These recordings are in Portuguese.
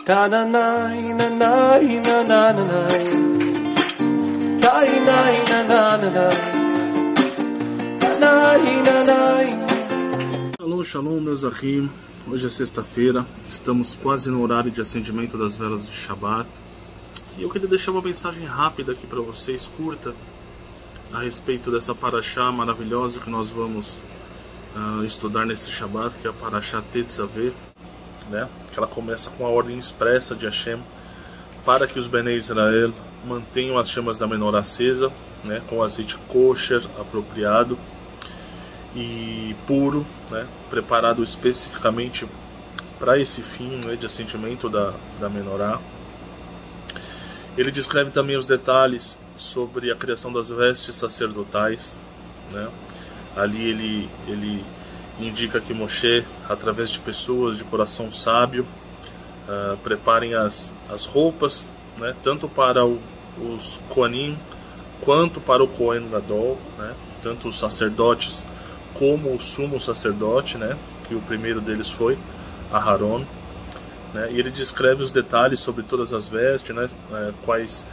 Shalom, shalom, meus ahim. Hoje é sexta-feira, estamos quase no horário de acendimento das velas de Shabbat. E eu queria deixar uma mensagem rápida aqui para vocês, curta, a respeito dessa paraxá maravilhosa que nós vamos estudar nesse Shabbat, que é a paraxá Tetzaveh, né? Que ela começa com a ordem expressa de Hashem para que os Benei Israel mantenham as chamas da menorá acesa, né? Com azeite kosher apropriado e puro, né? Preparado especificamente para esse fim, né? De acendimento da menorá. Ele descreve também os detalhes sobre a criação das vestes sacerdotais, né? Ali ele indica que Moshe, através de pessoas de coração sábio, preparem as roupas, né? Tanto para os Kohanim quanto para o Kohen Gadol, né? Tanto os sacerdotes como o sumo sacerdote, né? Que o primeiro deles foi Aharon, né? E ele descreve os detalhes sobre todas as vestes, né? Quais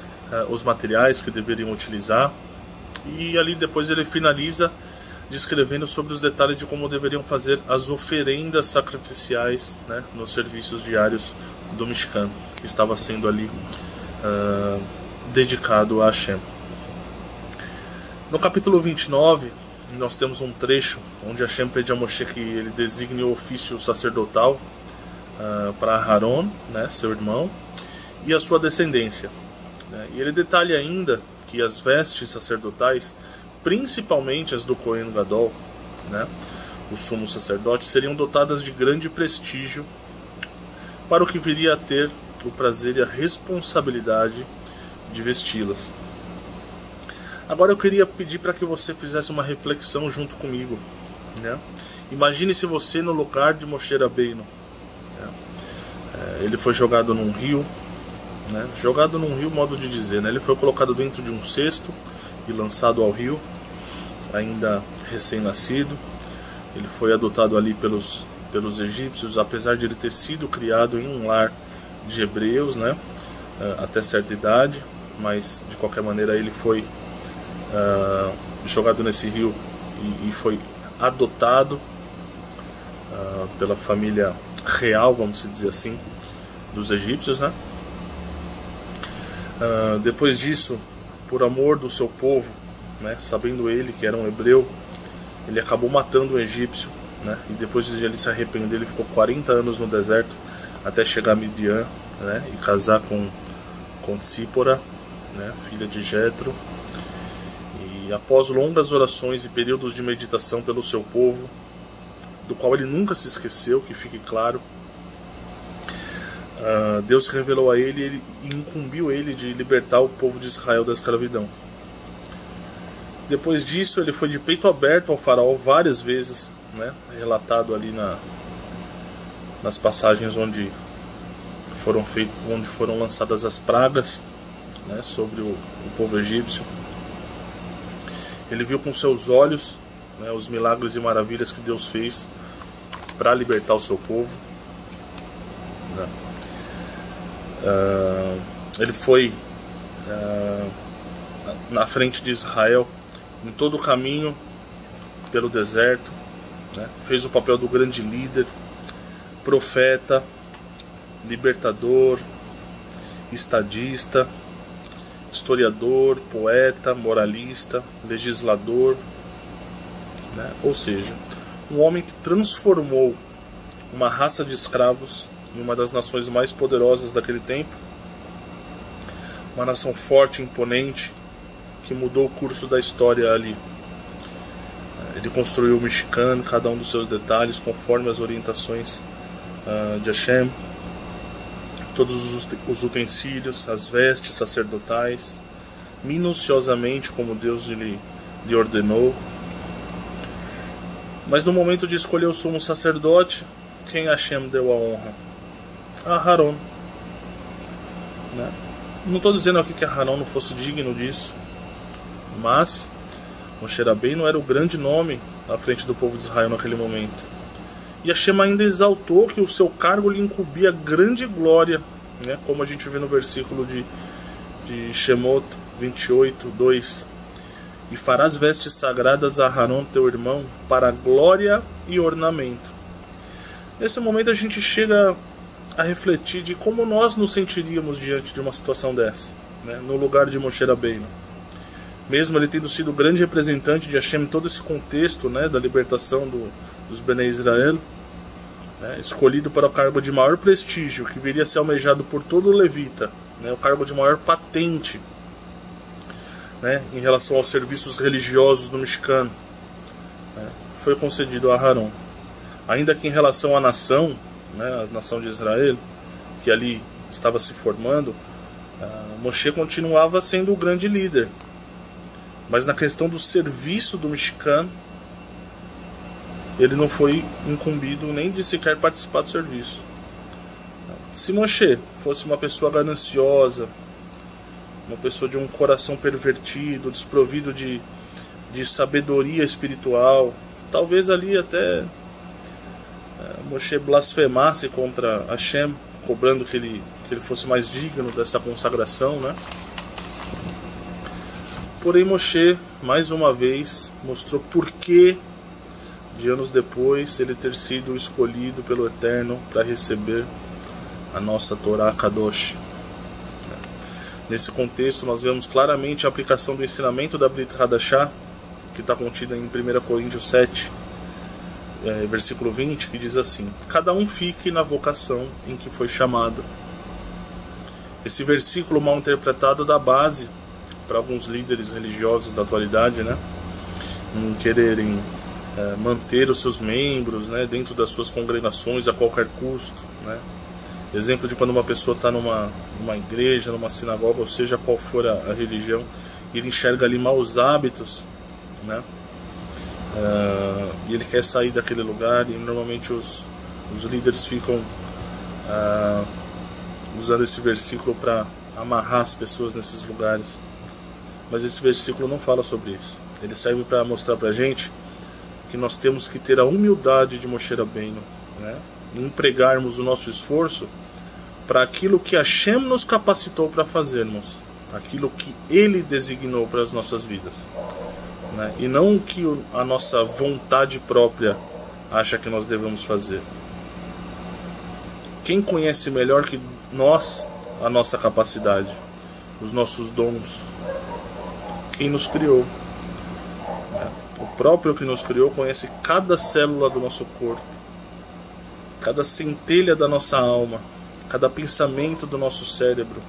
os materiais que deveriam utilizar, e ali depois ele finaliza descrevendo sobre os detalhes de como deveriam fazer as oferendas sacrificiais, né? Nos serviços diários do Mishkan, que estava sendo ali dedicado a Hashem. No capítulo 29, nós temos um trecho onde Hashem pede a Moshe que ele designe o ofício sacerdotal para Aharon, né, seu irmão, e a sua descendência, né? E ele detalha ainda que as vestes sacerdotais, principalmente as do Kohen Gadol, né, o sumo sacerdote, seriam dotadas de grande prestígio para o que viria a ter o prazer e a responsabilidade de vesti-las. Agora eu queria pedir para que você fizesse uma reflexão junto comigo, né? Imagine se você no lugar de Moshe Rabbeinu, né? Ele foi jogado num rio, né? Jogado num rio, modo de dizer, né? Ele foi colocado dentro de um cesto e lançado ao rio, ainda recém-nascido. Ele foi adotado ali pelos egípcios, apesar de ele ter sido criado em um lar de hebreus, né? Até certa idade, mas de qualquer maneira ele foi jogado nesse rio e foi adotado pela família real, vamos dizer assim, dos egípcios, né? Depois disso, por amor do seu povo, né, sabendo ele que era um hebreu, ele acabou matando um egípcio, né? E depois de ele se arrepender, ele ficou 40 anos no deserto até chegar a Midian, né, e casar com Tzípora, né, filha de Jetro. E após longas orações e períodos de meditação pelo seu povo, do qual ele nunca se esqueceu, que fique claro, Deus revelou a ele e incumbiu ele de libertar o povo de Israel da escravidão. Depois disso, ele foi de peito aberto ao faraó várias vezes, né, relatado ali nas passagens onde foram lançadas as pragas, né, sobre o povo egípcio. Ele viu com seus olhos, né, os milagres e maravilhas que Deus fez para libertar o seu povo, né. Ele foi na frente de Israel em todo o caminho pelo deserto, né, fez o papel do grande líder, profeta, libertador, estadista, historiador, poeta, moralista, legislador, né? Ou seja, um homem que transformou uma raça de escravos em uma das nações mais poderosas daquele tempo, uma nação forte, imponente, que mudou o curso da história ali. Ele construiu o Mishkan, cada um dos seus detalhes, conforme as orientações de Hashem, todos os utensílios, as vestes sacerdotais, minuciosamente como Deus lhe ordenou. Mas no momento de escolher o sumo sacerdote, quem Hashem deu a honra? A Aharon, né? Não estou dizendo aqui que Aharon não fosse digno disso, mas Moshe Rabbeinu era o grande nome à frente do povo de Israel naquele momento. E Hashem ainda exaltou que o seu cargo lhe incumbia grande glória né? Como a gente vê no versículo de Shemot 28, 2. E farás vestes sagradas a Aharon teu irmão para glória e ornamento. Nesse momento a gente chega a refletir de como nós nos sentiríamos diante de uma situação dessa, né? No lugar de Moshe Rabbeinu. Mesmo ele tendo sido o grande representante de Hashem em todo esse contexto, né, da libertação dos Bnei Israel, né, escolhido para o cargo de maior prestígio, que viria a ser almejado por todo levita, né, o cargo de maior patente, né, em relação aos serviços religiosos do Mishkan, né, foi concedido a Aharon. Ainda que em relação à nação, né, a nação de Israel, que ali estava se formando, Moshe continuava sendo o grande líder. Mas na questão do serviço do Mishkan, ele não foi incumbido nem de sequer participar do serviço. Se Moshe fosse uma pessoa gananciosa, uma pessoa de um coração pervertido, desprovido de sabedoria espiritual, talvez ali até Moshe blasfemasse contra Hashem, cobrando que ele fosse mais digno dessa consagração, né? Porém, Moshe, mais uma vez, mostrou por que, de anos depois, ele ter sido escolhido pelo Eterno para receber a nossa Torá Kadosh. Nesse contexto, nós vemos claramente a aplicação do ensinamento da Brit Hadashah, que está contida em 1 Coríntios 7, versículo 20, que diz assim: cada um fique na vocação em que foi chamado. Esse versículo mal interpretado dá base para alguns líderes religiosos da atualidade, né, em quererem manter os seus membros, né, dentro das suas congregações a qualquer custo, né. Exemplo de quando uma pessoa está numa igreja, numa sinagoga, ou seja qual for a religião, e ele enxerga ali maus hábitos, né, e ele quer sair daquele lugar, e normalmente os líderes ficam usando esse versículo para amarrar as pessoas nesses lugares. Mas esse versículo não fala sobre isso. Ele serve para mostrar para a gente que nós temos que ter a humildade de Moshe Rabbeinu, né? E empregarmos o nosso esforço para aquilo que Hashem nos capacitou para fazermos, aquilo que Ele designou para as nossas vidas, né? E não o que a nossa vontade própria acha que nós devemos fazer. Quem conhece melhor que nós a nossa capacidade, os nossos dons? Quem nos criou. O próprio que nos criou conhece cada célula do nosso corpo, cada centelha da nossa alma, cada pensamento do nosso cérebro.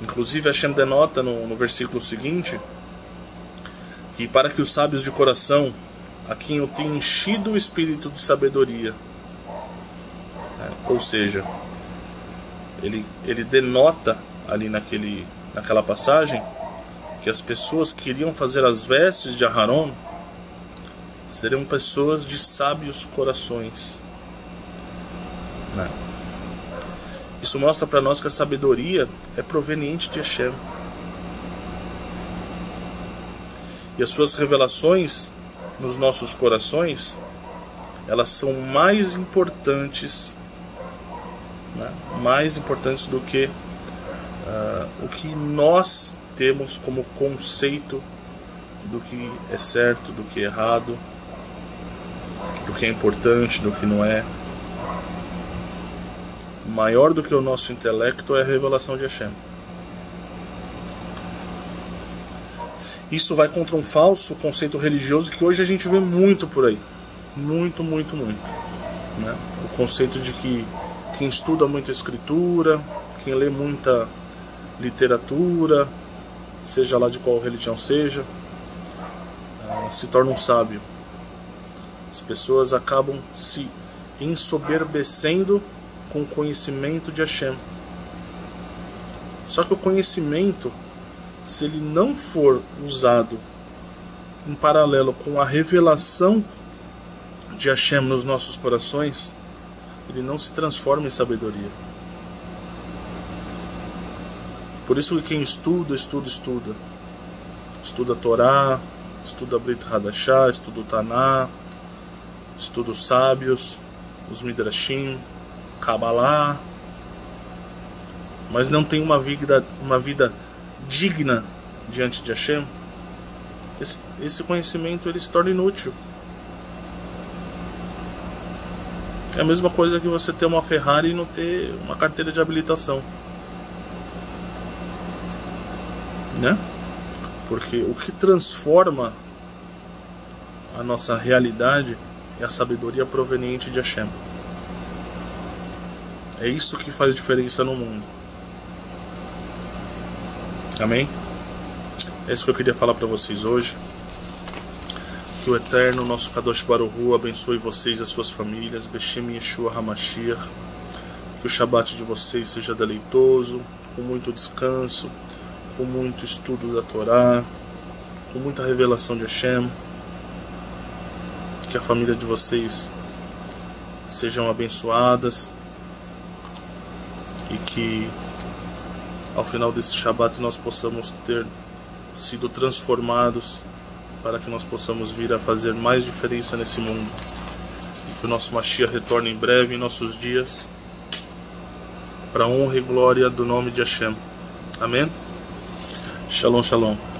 Inclusive Hashem denota no versículo seguinte que para que os sábios de coração, a quem eu tenho enchido o espírito de sabedoria, ou seja, ele denota ali naquela passagem que as pessoas que iriam fazer as vestes de Aharon seriam pessoas de sábios corações, né? Isso mostra para nós que a sabedoria é proveniente de Hashem. E as suas revelações nos nossos corações, elas são mais importantes, né? Mais importantes do que o que nós temos como conceito do que é certo, do que é errado, do que é importante, do que não é. Maior do que o nosso intelecto é a revelação de Hashem. Isso vai contra um falso conceito religioso que hoje a gente vê muito por aí. Muito, muito, muito, né? O conceito de que quem estuda muita escritura, quem lê muita literatura, seja lá de qual religião seja, se torna um sábio. As pessoas acabam se ensoberbecendo com o conhecimento de Hashem. Só que o conhecimento, se ele não for usado em paralelo com a revelação de Hashem nos nossos corações, ele não se transforma em sabedoria. Por isso que quem estuda a Torá, estuda a Brit Hadashah, estuda o Taná, estuda os sábios, os Midrashim, Kabbalah, mas não tem uma vida digna diante de Hashem, esse conhecimento ele se torna inútil. É a mesma coisa que você ter uma Ferrari e não ter uma carteira de habilitação, né? Porque o que transforma a nossa realidade é a sabedoria proveniente de Hashem. É isso que faz diferença no mundo. Amém? É isso que eu queria falar para vocês hoje. Que o Eterno, nosso Kadosh Baruch Hu, abençoe vocês e as suas famílias. Beshem Yeshua HaMashiach. Que o Shabat de vocês seja deleitoso, com muito descanso, com muito estudo da Torá, com muita revelação de Hashem. Que a família de vocês sejam abençoadas e que ao final desse Shabat nós possamos ter sido transformados para que nós possamos vir a fazer mais diferença nesse mundo e que o nosso Mashiach retorne em breve em nossos dias para a honra e glória do nome de Hashem. Amém? Shalom, shalom.